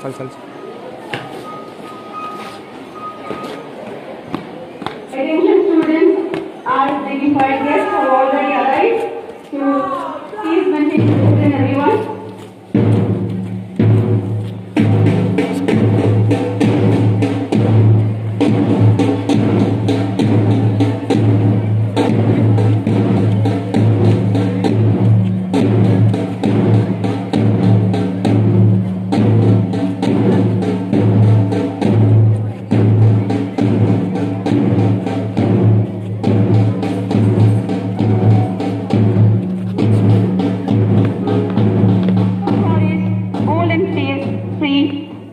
चल Attention students, our dignified guests have already arrived. So please maintain discipline, everyone.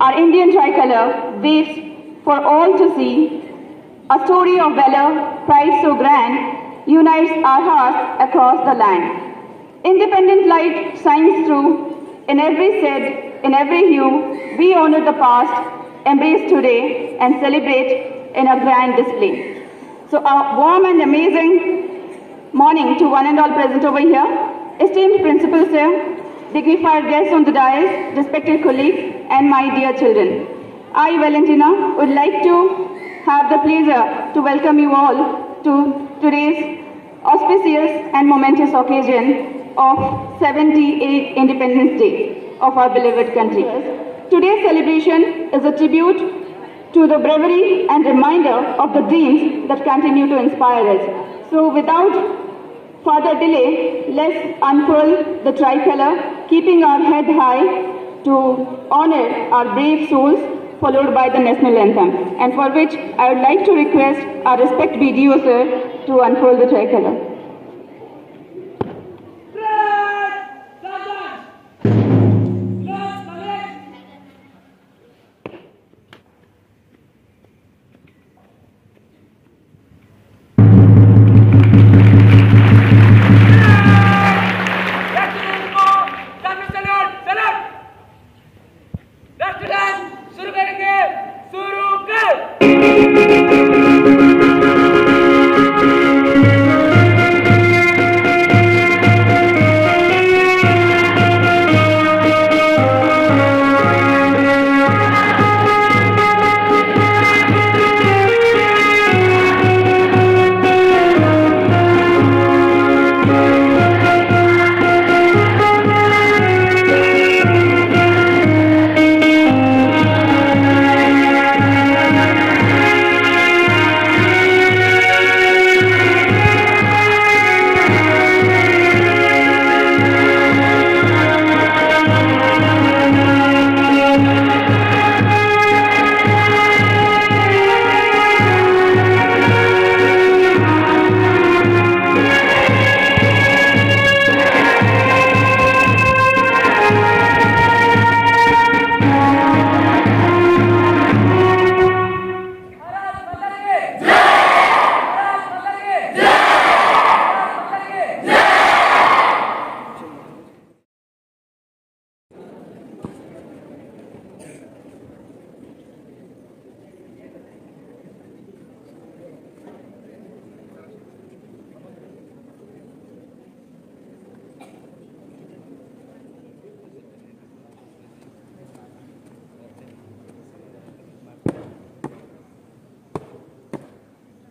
Our Indian tricolor waves for all to see. A story of valor, pride so grand, unites our hearts across the land. Independent light shines through in every shade, in every hue. We honor the past, embrace today, and celebrate in a grand display. So a warm and amazing morning to one and all present over here. Esteemed principal sir, dignified guests on the dais, respected colleagues, and my dear children. I, Valentina, would like to have the pleasure to welcome you all to today's auspicious and momentous occasion of 78th Independence Day of our beloved country. Today's celebration is a tribute to the bravery and reminder of the dreams that continue to inspire us. So without further delay, let's unfurl the tricolor, keeping our head high to honor our brave souls, followed by the national anthem, and for which I would like to request our respect BDO sir to unfurl the tricolor.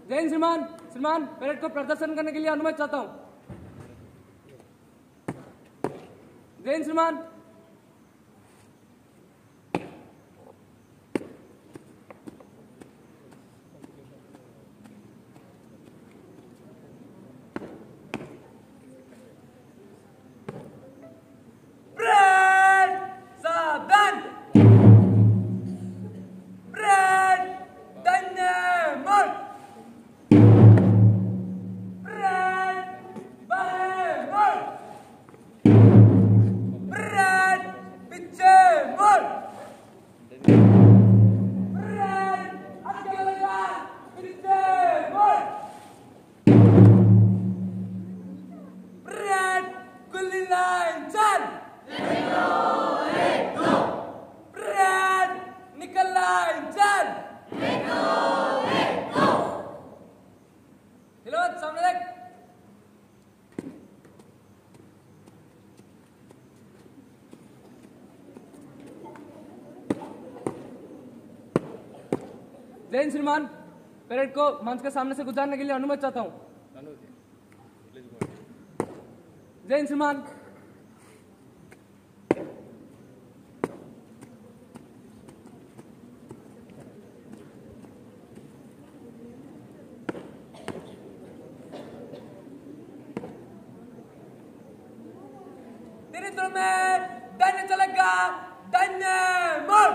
Jain श्रीमान parade को प्रदर्शन करने के लिए अनुमति चाहता हूं। जैन श्रीमान। Bravo! जैन श्रीमान, परेड को मंच के सामने से गुजारने के लिए अनुमति चाहता हूँ। जैन श्रीमान। तेरे दिल में दैन्य चलेगा, दैन्य मोड़।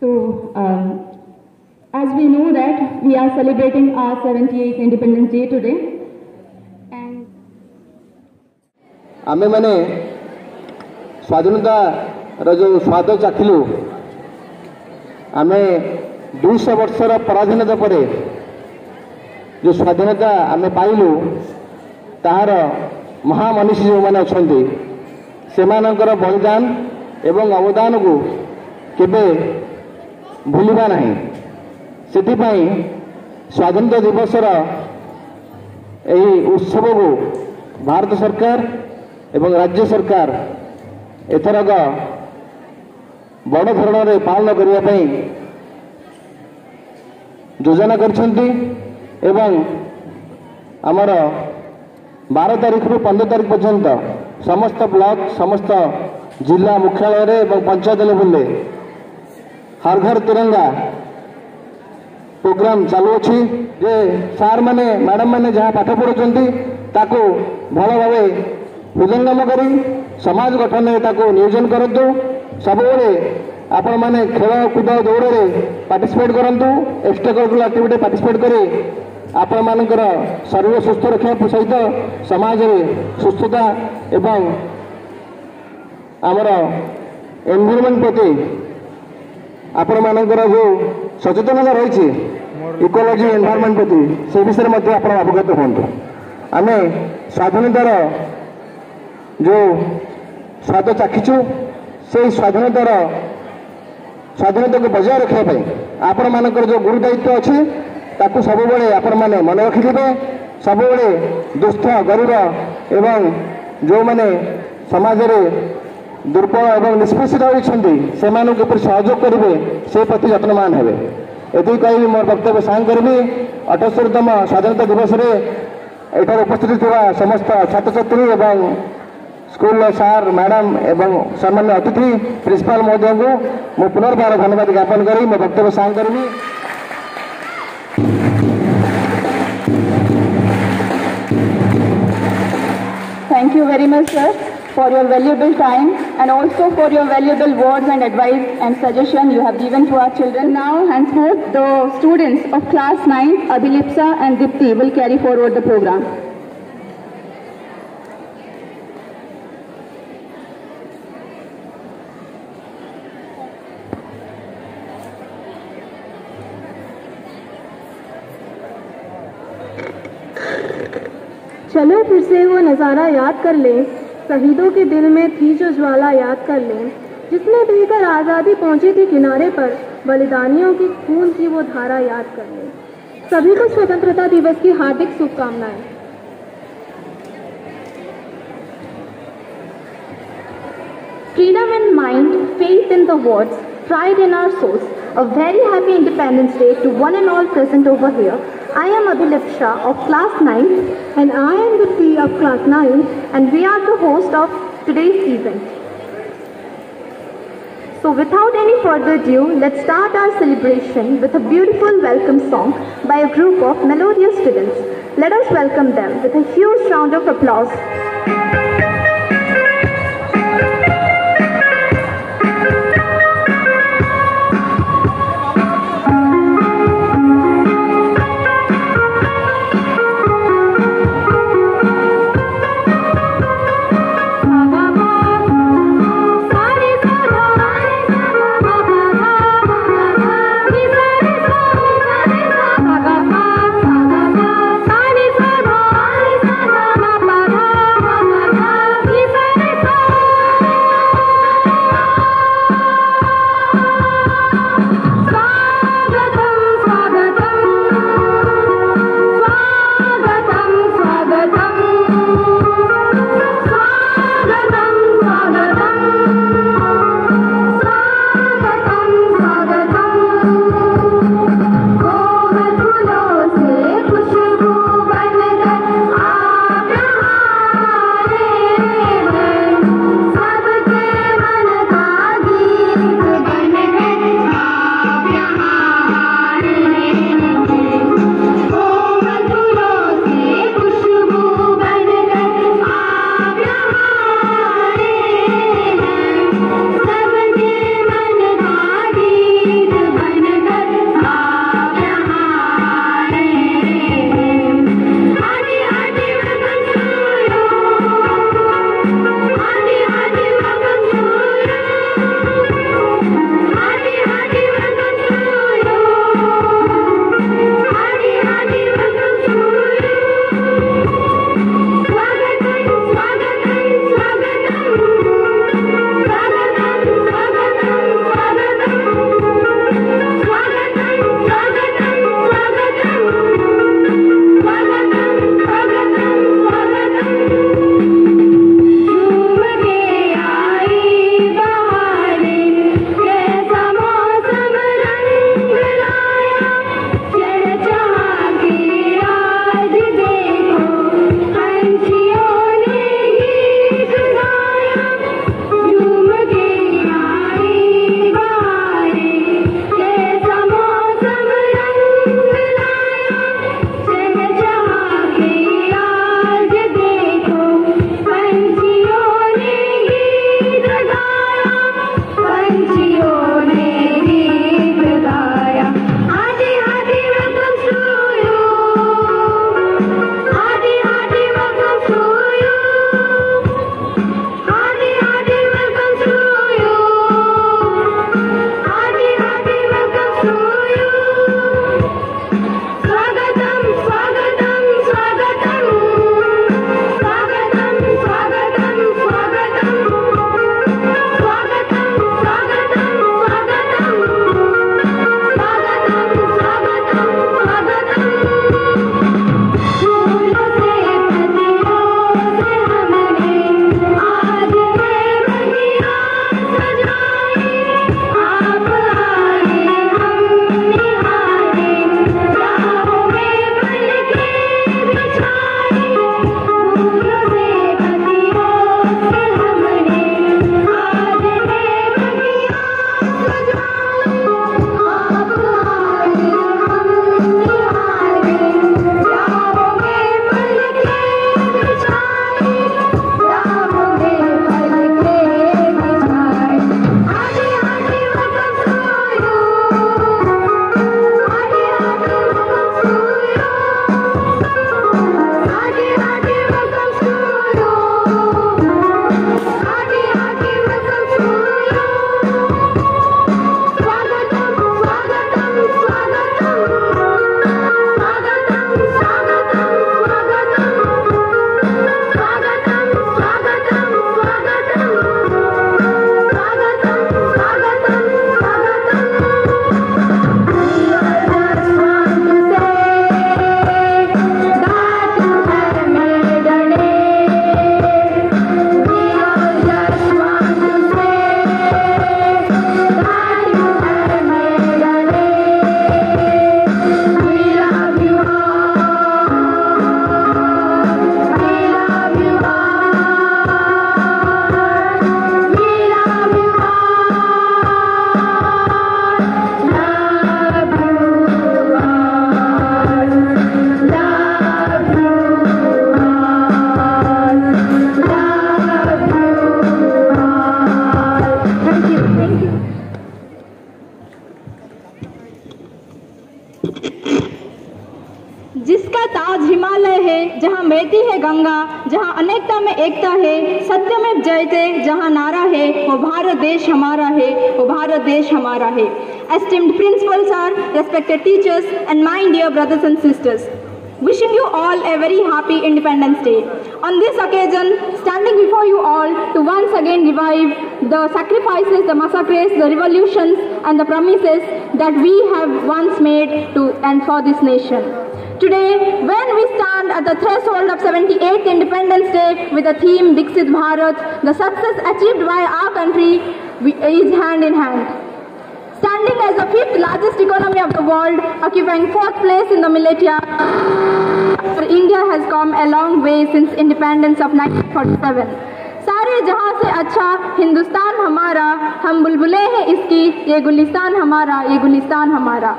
So, as we know that we are celebrating our 78th Independence Day today, and आमे माने स्वाधीनता जो स्वाद चाखिलु आमे 200 वर्षर पराधीनता पर जो स्वाधीनता आमे पाइलु ताहार महामनीषी जो माने अछंती सेमानकर बलिदान एवं अवदान को केबे भूलिबा नहीं। सेथिपाई स्वाधीनता दिवसर यही उत्सव को भारत सरकार एवं राज्य सरकार एथरक बड़ धरण पालन करने योजना करछंती एवं आमर 12 तारीख रु 15 तारीख पर्यंत समस्त ब्लॉक समस्त जिला मुख्यालय एवं पंचायत लेवल हर घर तिरंगा प्रोग्राम चालू अच्छी जे सार माने मैडम माने जहाँ पाठ पढ़ुंट ताको भल भाव हृदयंगम कर समाज गठन में ताको नियोजन करूँ सब आपण मैंने खेल कूद दौड़ में पार्टिसिपेट करूँ एक्स्ट्रा करिकुलर एक्टिविटी पार्टिसिपेट करी आपण मानकर शरीर सुस्थ रखा सहित समाज में सुस्थता एवं आमर एनवायरनमेंट प्रति आपण मानकर जो सचेतनता रही इकोलॉजी एनवायरनमेंट प्रति से विषय में आप अवगत हूँ। आम स्वाधीनतार जो स्वाद चाखीचु से स्वाधीनता को बजाय रखापी आपण मानकर जो गुरु दायित्व अच्छी ताकू सबुबले आपण मैंने मन रखिथे। सबुबले दुष्ट गरीब एवं जो मैंने समाज में दुर्बल एवं निष्पेषित होती से किपर सहयोग करेंगे से प्रति यत्नवान हेबे। ये कही मोर वक्तव्य सांग करी 78तम स्वाधीनता दिवस में एठार उपस्थित थी समस्त छात्र छात्री एवं स्कूल सार मैडम एवं सामान्य अतिथि प्रिंसिपाल महोदय को मु पुनर्बार धन्यवाद ज्ञापन करी मो वक्तव्य सांग करी। Thank you very much, sir, for your valuable time and also for your valuable words and advice and suggestion you have given to our children. Now, henceforth, the students of class 9, Abhilipsa and Dipti will carry forward the program. चलो फिर से वो नज़ारा याद कर लें, शहीदों के दिल में थी जो ज्वाला याद कर लें, जिसमें बहकर आज़ादी पहुंची थी किनारे पर, बलिदानियों की खून की वो धारा याद कर लें। सभी को स्वतंत्रता दिवस की हार्दिक शुभकामनाएं। Freedom in mind, faith in the words, pride in our souls. A very happy Independence Day to one and all present over here. I am Abhilipsa of class 9 and I am Dipti of class 9 and we are the host of today's event. So without any further ado, let's start our celebration with a beautiful welcome song by a group of melodious students. Let us welcome them with a huge round of applause. Bye. का ताज हिमालय है, जहाँ बहती है गंगा, जहाँ अनेकता में एकता है, सत्य में जयते जहाँ नारा है, वो भारत देश हमारा है, वो भारत देश हमारा है। Esteemed principals, sir, respected teachers, and my dear brothers and sisters, wishing you all a very happy Independence Day. On this occasion, standing before you all to once again revive the sacrifices, the massacres, the revolutions, and the promises that we have once made to and for this nation. Today, when we stand at the threshold of 78th Independence Day with the theme Viksit Bharat, the success achieved by our country is hand in hand. Standing as the 5th largest economy of the world, occupying 4th place in the millennia, India has come a long way since independence of 1947. सारे जहां से अच्छा हिंदुस्तान हमारा, हम बुलबुलें हैं इसकी, ये गुलिस्तान हमारा, ये गुलिस्तान हमारा.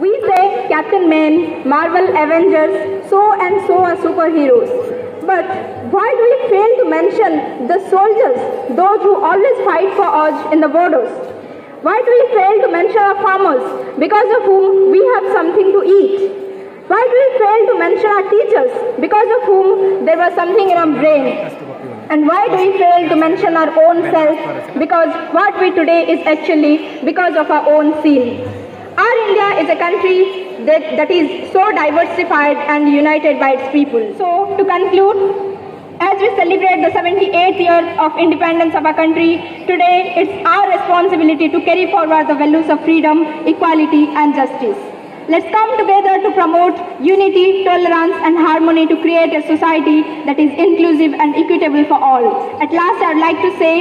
We say Captain Men, Marvel Avengers, so and so are superheroes. But why do we fail to mention the soldiers, those who always fight for us in the borders? Why do we fail to mention our farmers, because of whom we have something to eat? Why do we fail to mention our teachers, because of whom there was something in our brain? And why do we fail to mention our own self, because what we today is actually because of our own sin? Our India is a country that is so diversified and united by its people. So, to conclude, as we celebrate the 78th year of independence of our country, today it's our responsibility to carry forward the values of freedom, equality and justice. Let's come together to promote unity, tolerance and harmony to create a society that is inclusive and equitable for all. At last, I would like to say,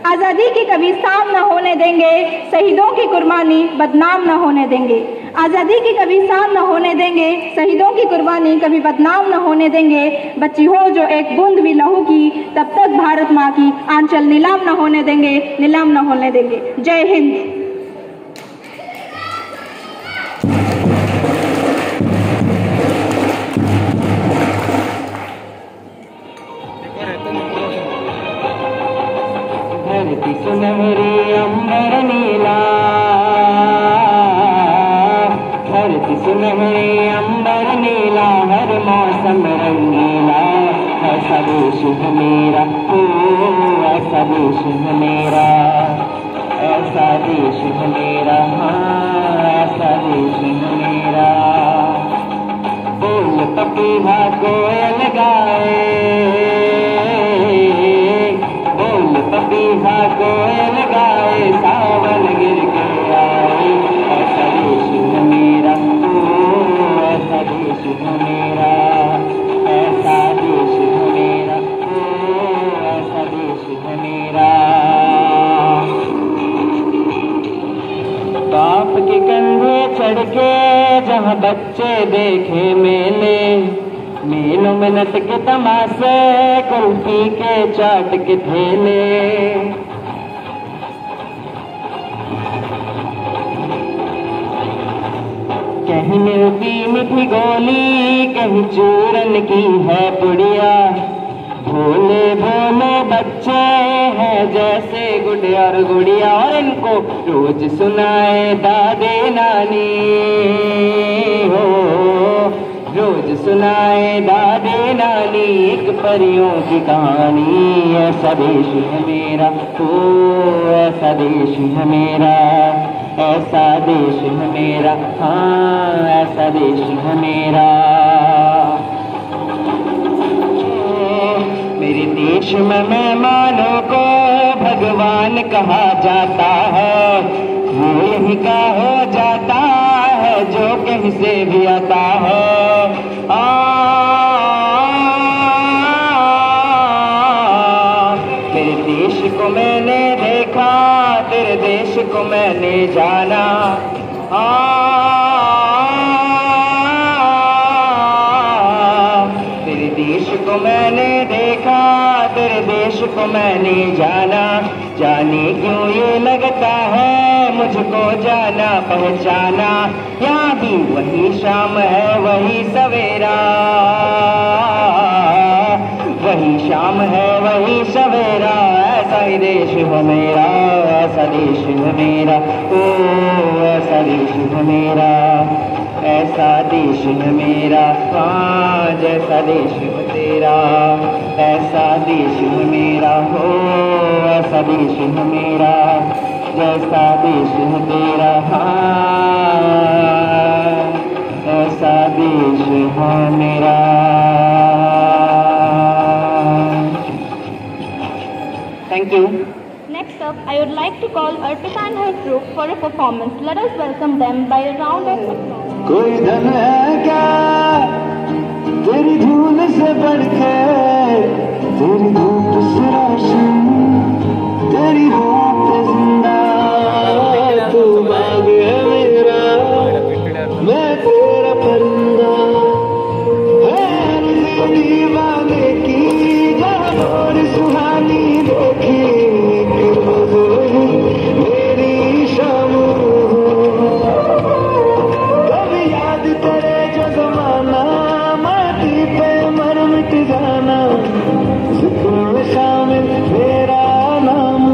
आज़ादी की कभी साम न होने देंगे, शहीदों की कुर्बानी बदनाम न होने देंगे. आज़ादी की कभी साम न होने देंगे, शहीदों की कुर्बानी कभी बदनाम न होने देंगे. बच्ची हो जो एक बूंद भी लहू की, तब तक भारत माँ की आंचल नीलाम न होने देंगे, नीलाम न होने देंगे. जय हिंद. धरती सुनहरी अंबर नीला, धरती सुनहरी अंबर नीला, हर मौसम रंगीला. ऐसा देश है मेरा, ओ ऐसा देश है मेरा, ऐसा देश है मेरा, हाँ ऐसा देश है मेरा. बोल पपीहा कोयल गाए, पपीहा कोयल गाए, सावन गिर के आए. ऐसा देश है मेरा, ओ ऐसा देश है मेरा, ऐसा देश है मेरा, ओ ऐसा देश है मेरा. बाप के कंधे चढ़ के जहाँ बच्चे देखे मेले, मेलों में नट के तमाशे, कुल्फी के चाट के ठेले. कहीं मिलती मीठी गोली, कहीं चूरन की है पुड़िया. भोले भोले बच्चे हैं जैसे गुड़िया और गुड़िया, और इनको रोज सुनाए दादे नानी हो, रोज सुनाए दादे नानी एक परियों की कहानी. ऐसा देश है मेरा, ओ ऐसा देश है मेरा, ऐसा देश है मेरा, हाँ ऐसा देश है मेरा. मेरे देश में मेहमानों को भगवान कहा जाता है, वो यही का हो जाता है जो कहीं से भी आता है. मेरे देश को मैंने देखा, तेरे देश को मैंने जाना. तेरे देश को मैंने देखा, तेरे देश को मैंने जाना. जाने क्यों ये लगता है मुझको जाना पहचाना. यहाँ भी वही शाम है वही सवेरा, वही शाम है वही सवेरा. ऐसा ही देश है मेरा, ऐसा देश है मेरा, ओ ऐसा देश है मेरा, ऐसा देश है मेरा, हाँ जैसा देश है तेरा। ऐसा देश है मेरा हो, ऐसा देश है मेरा, जैसा देश है तेरा, हाँ ऐसा देश है मेरा। Thank you. Next up, I would like to call Arpita and her group for a performance. Let us welcome them by a round of applause. कोई धन है क्या तेरी धूल से बढ़ के, तेरी धूप से रोशन, तेरी होप जिंदा। तू बाग है मेरा, मैं तेरा परिंदा, है दीवाने की जब और सुहानी देखी मेरी शाम। कभी याद करे जो जमाना, माटी पे मर मिट जाना, जिक्र में शामिल मेरा नाम।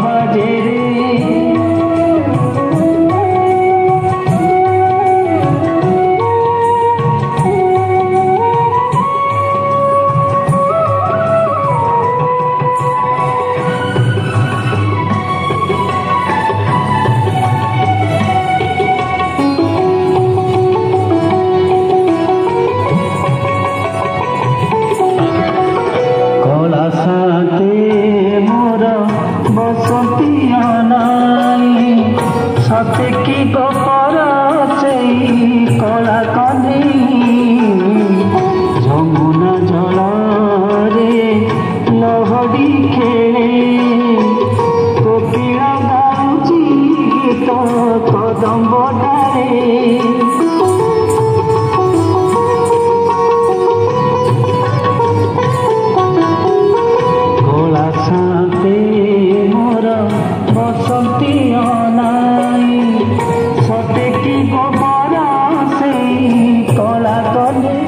बाजे रे सते की गोपर से कला कन्ही जमुना जल रे लहड़ी खेले कोकिला गाउची गीत कदम्ब डाले कला साथे मोर बसंती अनाई सते की गोबर से कला कले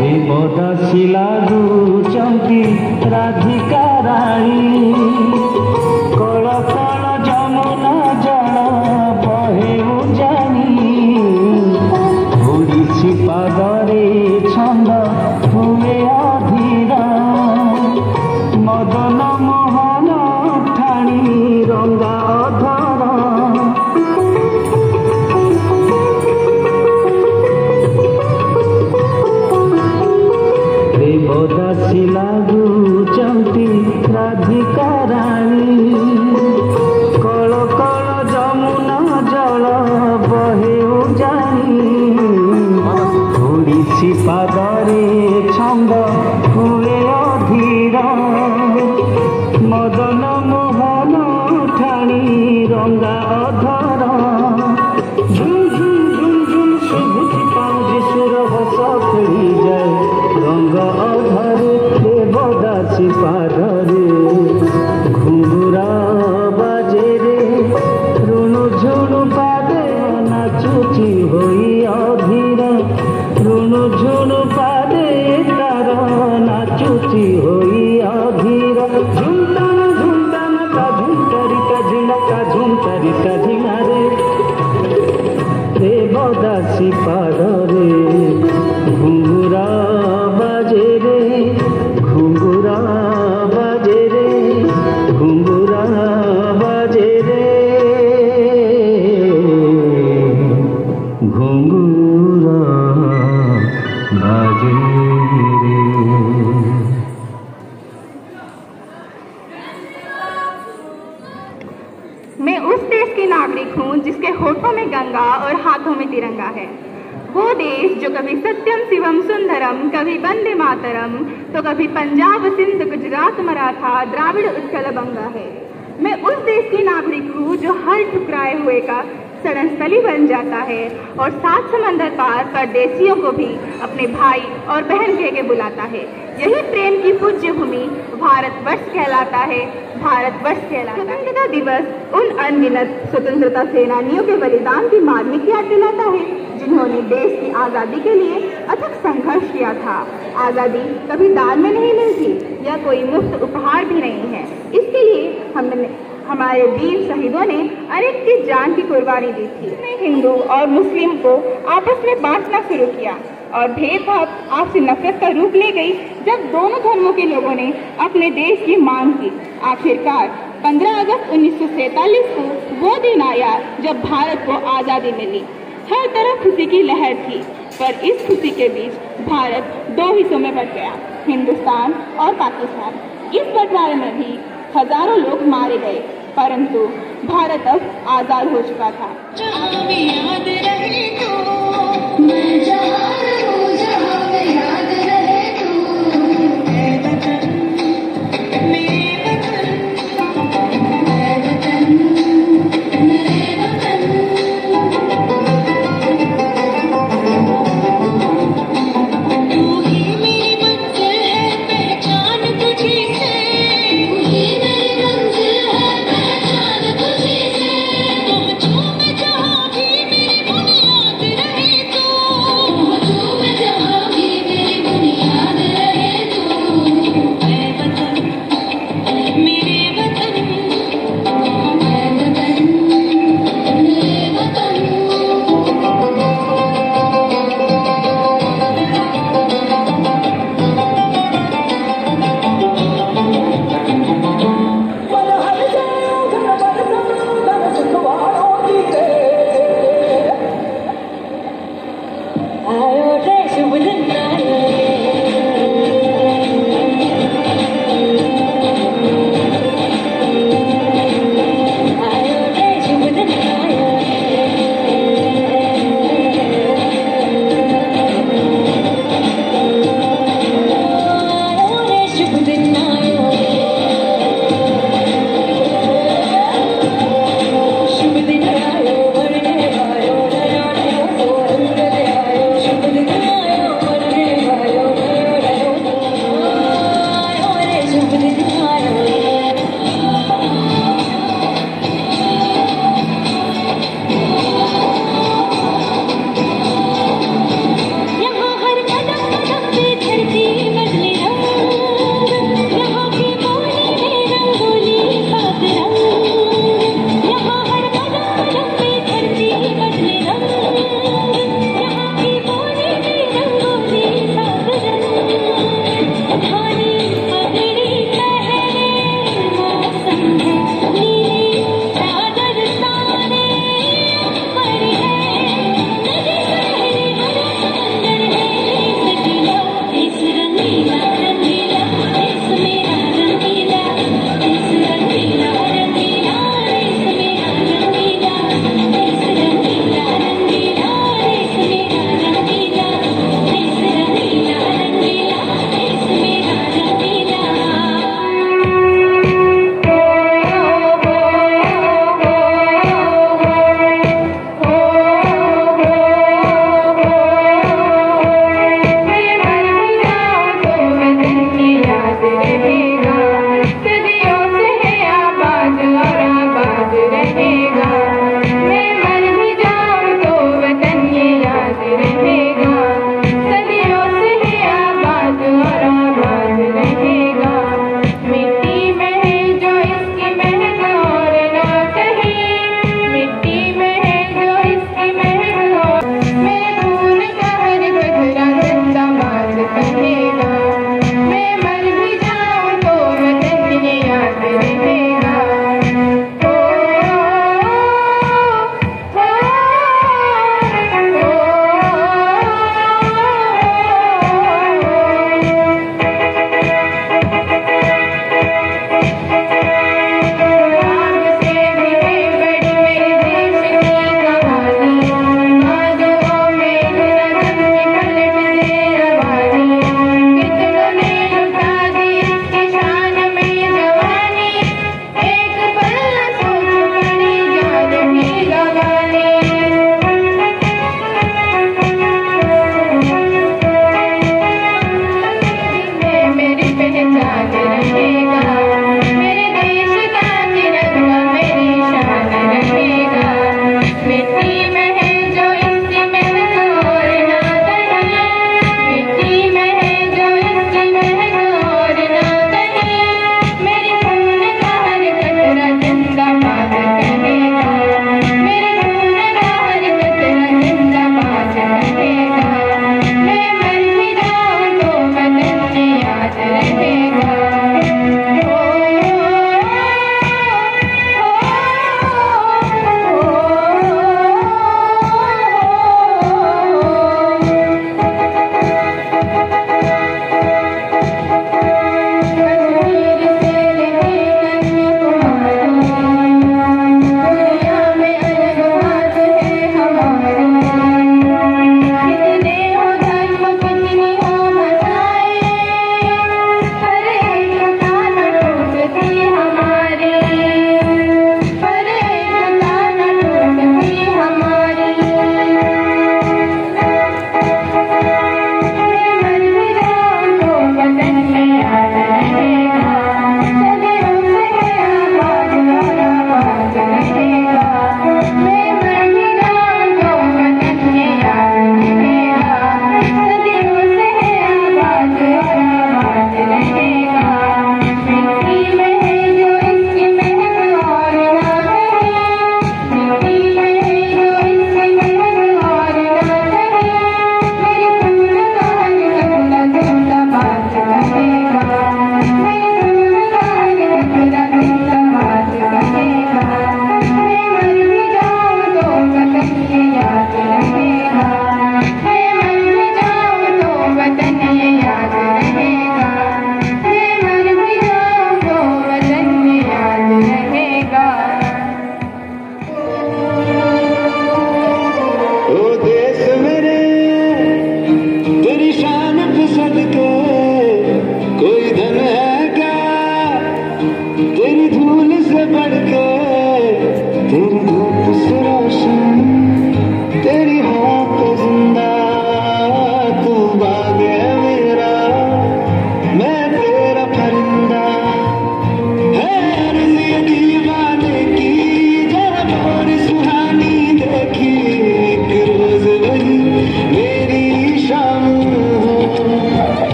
देवदासी लागुचंती राधिका राणी कल कल जमुना जल बहे जानी ओडिसी पादरे छंद हुए अधीर मदन मोहन ठाणी रंगा अधर देवदासी लागुचंती राधिका राणी कल कल जमुना जल बहे जानी ओडिसी पादरे छंद हुए अधीर मदन मोहन ठाणी रंगा अधर झुम झुम झुम झुम शुभुची पाउजी सुर हस खेली जाए रंग अधरे देवदासी पादरे घुंगुरा बाजे रे ऋणु झुणु पादे नाचुची होई अधीर ऋणु झुणु पादे तार नाचुची होई अधीर झुमताना झुमताना का झुमतरिका झिनका झुमतरिका झिनारे देवदासी पादरे घुंगुरा बाजे रे घुंगुरा बाजे रे घुंगुरा बाजे रे घुंगुरा बाजे रे। मैं उस देश की नागरिक हूँ जिसके होठों में गंगा और हाथों में तिरंगा है। वो देश जो कभी सत्यम शिवम सुंदरम, कभी वंदे मातरम, तो कभी पंजाब सिंध गुजरात मराठा द्राविड़ उत्कल बंगा है। मैं उस देश की नागरिक हूँ जो हर ठुकराए हुए का शरणस्थली बन जाता है और 7 समंदर पार परदेशियों को भी अपने भाई और बहन कह के बुलाता है। यही प्रेम की पूज्य भूमि भारतवर्ष कहलाता है, भारतवर्ष कहलाता है। स्वतंत्रता दिवस उन अनगिनत स्वतंत्रता सेनानियों के बलिदान की मार्मिक याद दिलाता है जिन्होंने देश की आज़ादी के लिए अथक संघर्ष किया था। आज़ादी कभी दान में नहीं मिलती या कोई मुफ्त उपहार भी नहीं है। इसके लिए हमारे वीर शहीदों ने अनेक की जान की कुर्बानी दी थी। हिंदू और मुस्लिम को आपस में बांटना शुरू किया और भेदभाव आपसी नफरत का रूप ले गई जब दोनों धर्मों के लोगों ने अपने देश की मांग की। आखिरकार 15 अगस्त 1947 को वो दिन आया जब भारत को आज़ादी मिली। हर तरफ खुशी की लहर थी, पर इस खुशी के बीच भारत 2 हिस्सों में बंट गया, हिंदुस्तान और पाकिस्तान। इस बंटवारे में भी हजारों लोग मारे गए, परंतु भारत अब आजाद हो चुका था। जहाँ भी याद रहे तो मैं जहाँ रहूं, जहाँ में याद रहे तो मेरे वतन, मेरे वतन, मेरे वतन, मेरे वतन। तू ही मेरी मंजिल है, पहचान तुझी से, तू ही मेरी मंजिल है, पहचान तुझी से। तुम जो मैं जहाँ भी मेरी बुनियाद रहे तो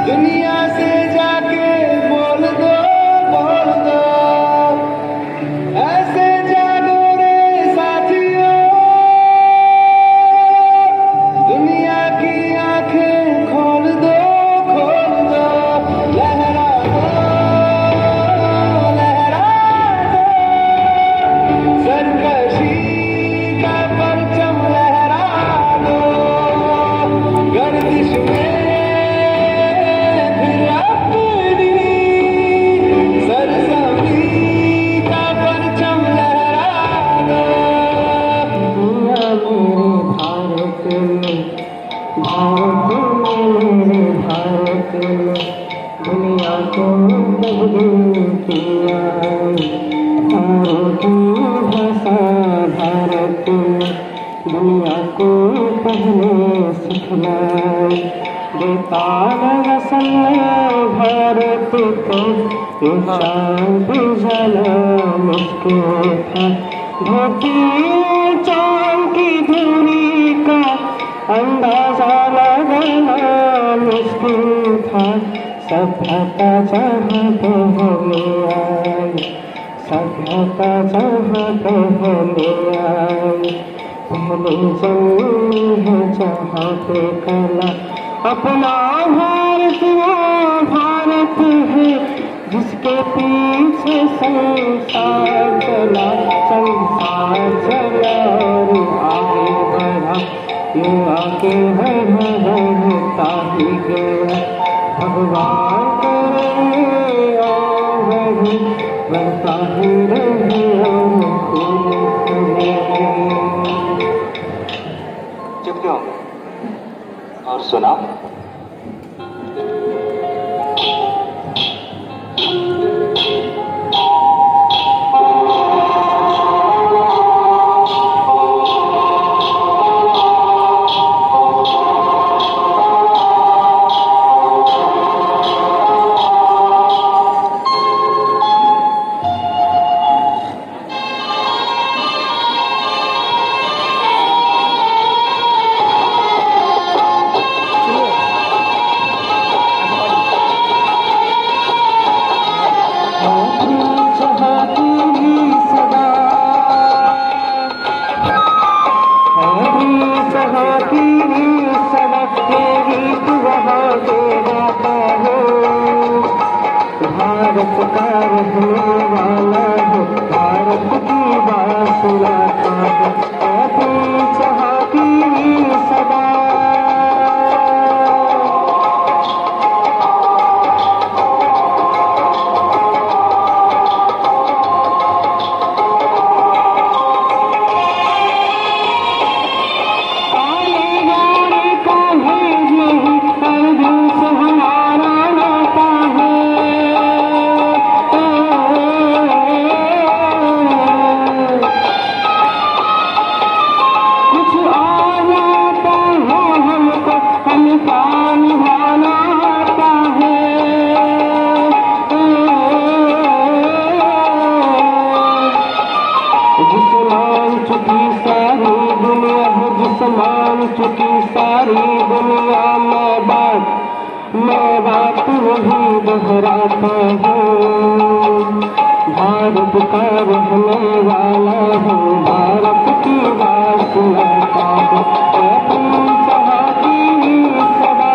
दुनिया से जाके बोल दो ऐसे जागो रे साथियों, दुनिया की आंखें खोल दो लहरा दो सरकशी का परचम लहरा दो, गर्दिश में फिर अपनी सरसब्जी का परचम लहरा दो। दुनिया मेरे भारत में दुनिया को किया भाषा भारत में दुनिया को पहले सिखलाई, बेताल रसल भारत को शांति जला मुश्किल था, धोती चांद की दूरी का अंदाजा लगाना मुश्किल था, सभ्यता जहाँ पहले आई, सभ्यता जहाँ पहले आई, पहले जन्मी है जहाँ पे कला, अपना भारत वो भारत है जिसके पीछे संसार चला, संसार चला और आगे बढ़ा, ये आगे बढ़ता ही गया, भगवान करेंगे और बढ़ता ही रहे चुप क्यों और सुना। भारत का रहने वाला है, भारत की बात सुनाता है, अपनी चाहती सदा। चुकी सारी दुनिया में बात वही दोहराता हूँ, भारत का रहने वाला हूँ, भारत की बात सुनाता हूँ, अपनी चाहती सदा।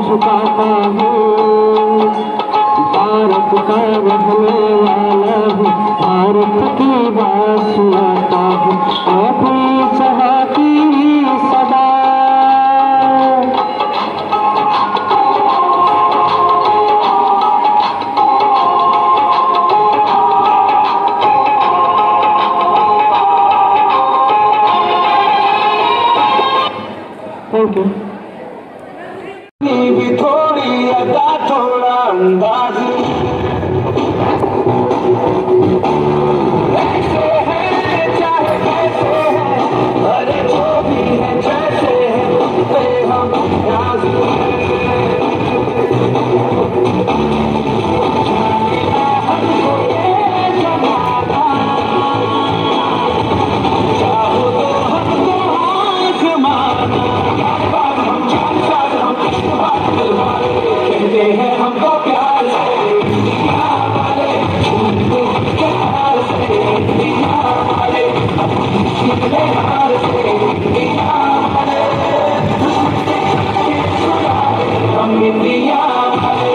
झुकाता हूँ, भारत का रहने वाला हूँ, भारत की बात सुनाता हूँ, अपनी चाहती सदा। Thank you. भी थोड़ी अदा थोड़ा अंदाज ऐसे है चाहे कैसे है, अरे जो भी है जैसे है पे हम राजी हमको ये जमाना चाहो तो हमको आजमाना हम जानता कहते हैं हमको प्यार से दुनिया वाले उनको प्यार से दुनिया वाले प्यार से दुनिया वाले हम इंडिया वाले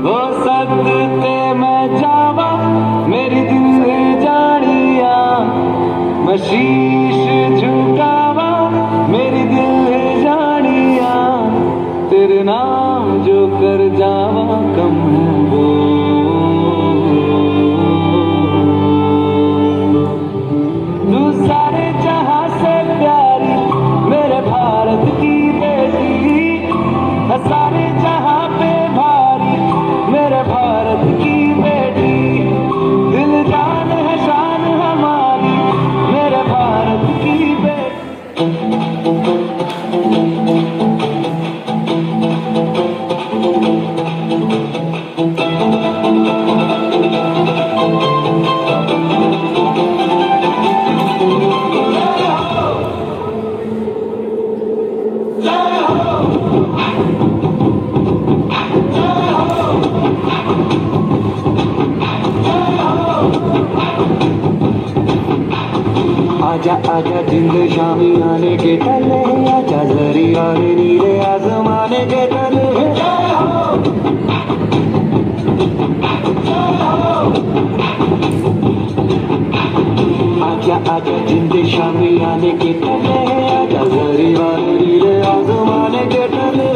वो सदते मैं जावा मेरी दिल जानिया, मैं शीश झुकावा मेरी दिल जानिया, तेरे नाम जो कर जावा कम है वो। तू सारे जहां से प्यारी मेरे भारत की बेटी, सारे जहां पे भारी मेरे भारत की बेटी, दिल जान है शान हमारी मेरे भारत की बेटी। आजा आजा जिंद शामी आने के तले, आजा जरी आने नीले आसमाने के तले, आजा आजा जिंद शामी आने के तले, आजा जरी आने नीले आसमाने के तले।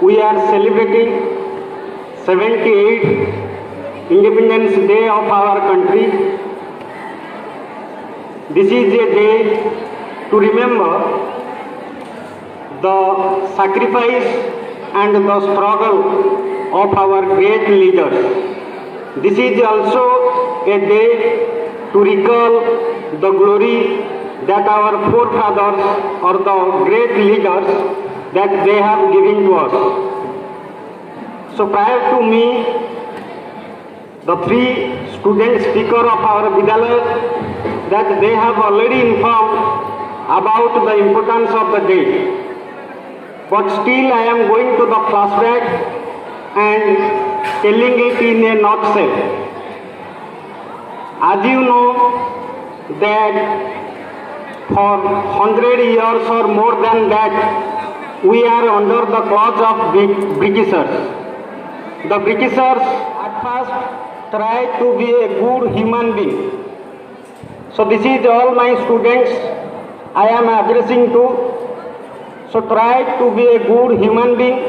We are celebrating 78th Independence Day of our country. This is a day to remember the sacrifice and the struggle of our great leaders. This is also a day to recall the glory that our forefathers or the great leaders that they have given to us. So prior to me, the three student speaker of our Vidyalaya, that they have already informed about the importance of the day. But still I am going to the flashback and telling it in a nutshell. As you know that for 100 years or more than that, we are under the clutch of Britishers. The Britishers at first tried to be a good human being. So this is all my students I am addressing to. So try to be a good human being,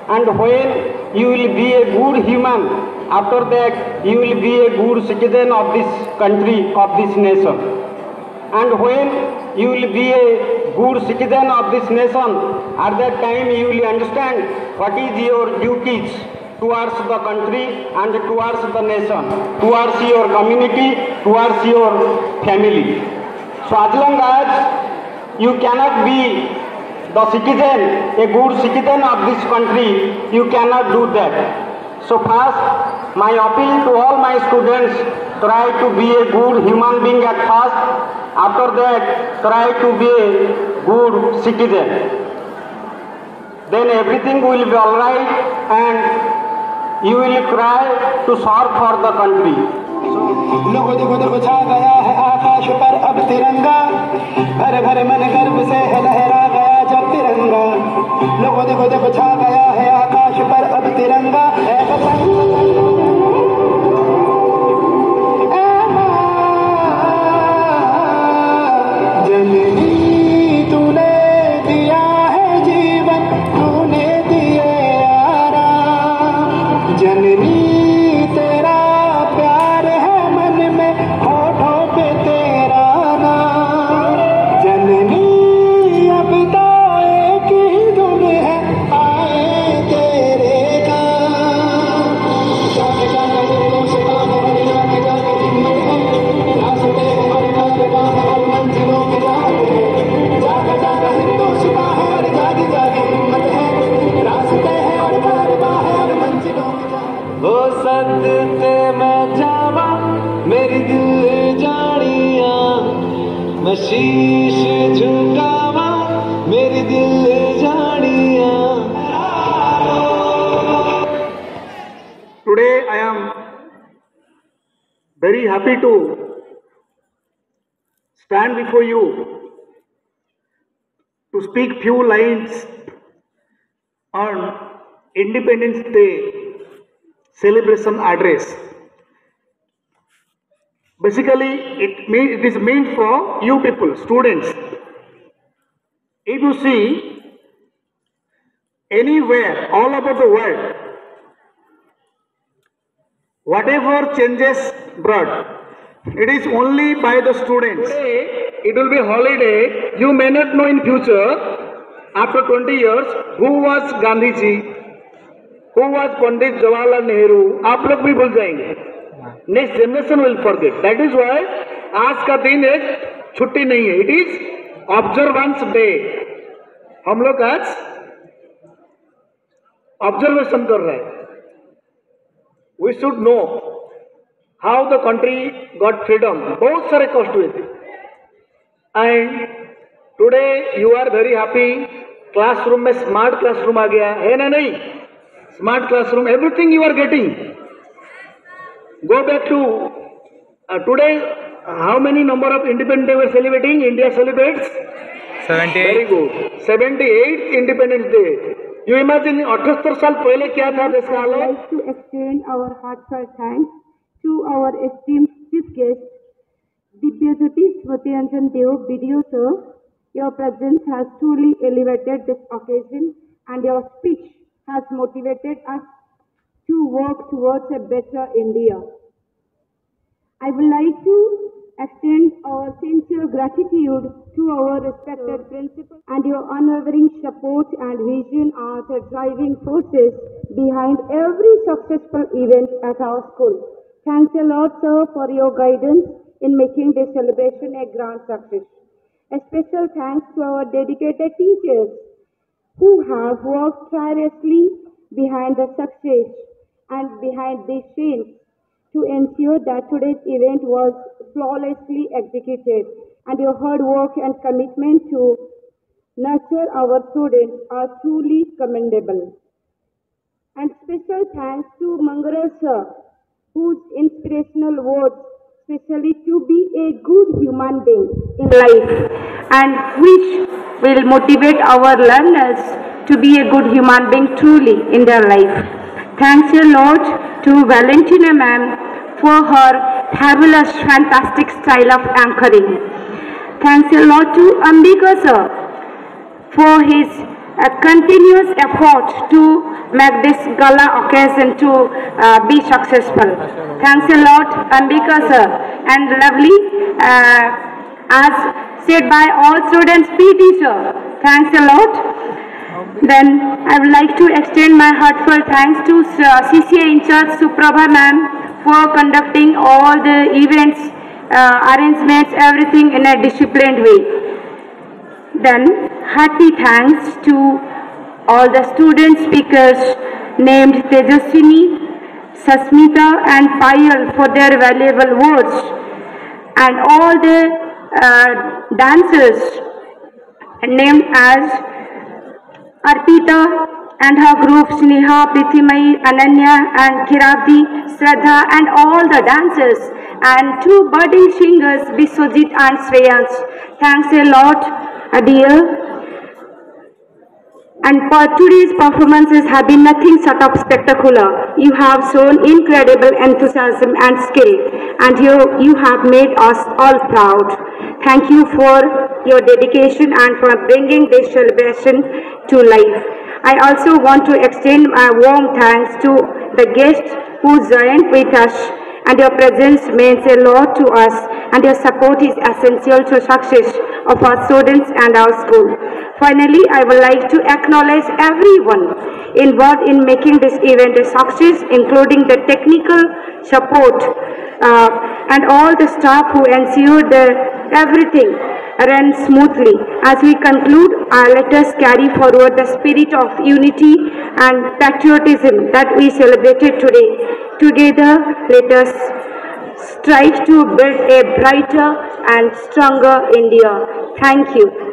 and when you will be a good human, after that you will be a good citizen of this country, of this nation. And when you will be a good citizen of this nation, at that time you will understand what is your duties towards the country and towards the nation, towards your community, towards your family. So as long as you cannot be the citizen, a good citizen of this country, you cannot do that. So first, my appeal to all my students, try to be a good human being at first. After that, try to be a good citizen. Then everything will be alright and you will try to serve for the country. लोगों देखो देखो छा गया है आकाश पर अब तिरंगा, भर भर मन गर्व से लहरा गया जब तिरंगा। लोगों देखो देखो छा गया है आकाश पर अब तिरंगा, शीश झुकावा मेरी दिल जानिया. Today I am very happy to stand before you to speak few lines on Independence Day celebration address. Basically, it is meant for you people, students. If you see anywhere, all over the world, whatever changes brought, it is only by the students. Today, it will be holiday. You may not know in future, after 20 years, who was Gandhi ji, who was Pandit Jawaharlal Nehru. आप लोग भी भूल जाएंगे. Next generation will forget. That is why आज का दिन एक छुट्टी नहीं है. It is observance day. हम लोग आज ऑब्जर्वेशन कर रहे हैं. We should know how the country got freedom. बहुत सारे कष्ट हुए थे and today you are very happy. Classroom में स्मार्ट क्लासरूम आ गया है ना नहीं? Smart classroom, everything you are getting. Go back to today. How many number of Independence Day we are celebrating? India celebrates 78. Very good. 78th Independence Day. You imagine 78 साल पहले क्या था देश का हालत? I would like to extend our heartfelt thanks to our esteemed chief guest, Divyajyoti Smriti Deo BDO sir. Your presence has truly elevated this occasion, and your speech has motivated us to work towards a better India. I would like to extend our sincere gratitude to our respected principal and your unwavering support and vision are the driving forces behind every successful event at our school. Thanks a lot, sir, for your guidance in making this celebration a grand success. A special thanks to our dedicated teachers who have worked tirelessly behind the success and behind these scenes to ensure that today's event was flawlessly executed, and your hard work and commitment to nurture our students are truly commendable. And special thanks to Mangara sir, whose inspirational words, especially to be a good human being in life, and which will motivate our learners to be a good human being truly in their life. Thanks a lot to Valentina ma'am for her fabulous, fantastic style of anchoring. Thanks a lot to Ambika sir for his continuous effort to make this gala occasion to be successful. Thanks a lot, Ambika sir. And lovely, as said by all students, PT sir. Thanks a lot. Then I would like to extend my heartfelt thanks to CCA in charge Suprabha ma'am for conducting all the events, arrangements, everything in a disciplined way. Then hearty thanks to all the student speakers named Tejaswini, Sasmita and Payal for their valuable words, and all the dancers named as Arpita and her group, Sneha, Prithimai, Ananya and Kirabdi, Shraddha and all the dancers, and two budding singers, Biswajit and Shreyans. Thanks a lot, dear. And for today's performances have been nothing short of spectacular. You have shown incredible enthusiasm and skill, and you have made us all proud. Thank you for your dedication and for bringing this celebration to life. I also want to extend my warm thanks to the guests who joined with us, and your presence means a lot to us, and your support is essential to success of our students and our school. Finally, I would like to acknowledge everyone involved in making this event a success, including the technical support and all the staff who ensured that everything ran smoothly. As we conclude, let us carry forward the spirit of unity and patriotism that we celebrated today. Together, let us strive to build a brighter, and stronger India. Thank you.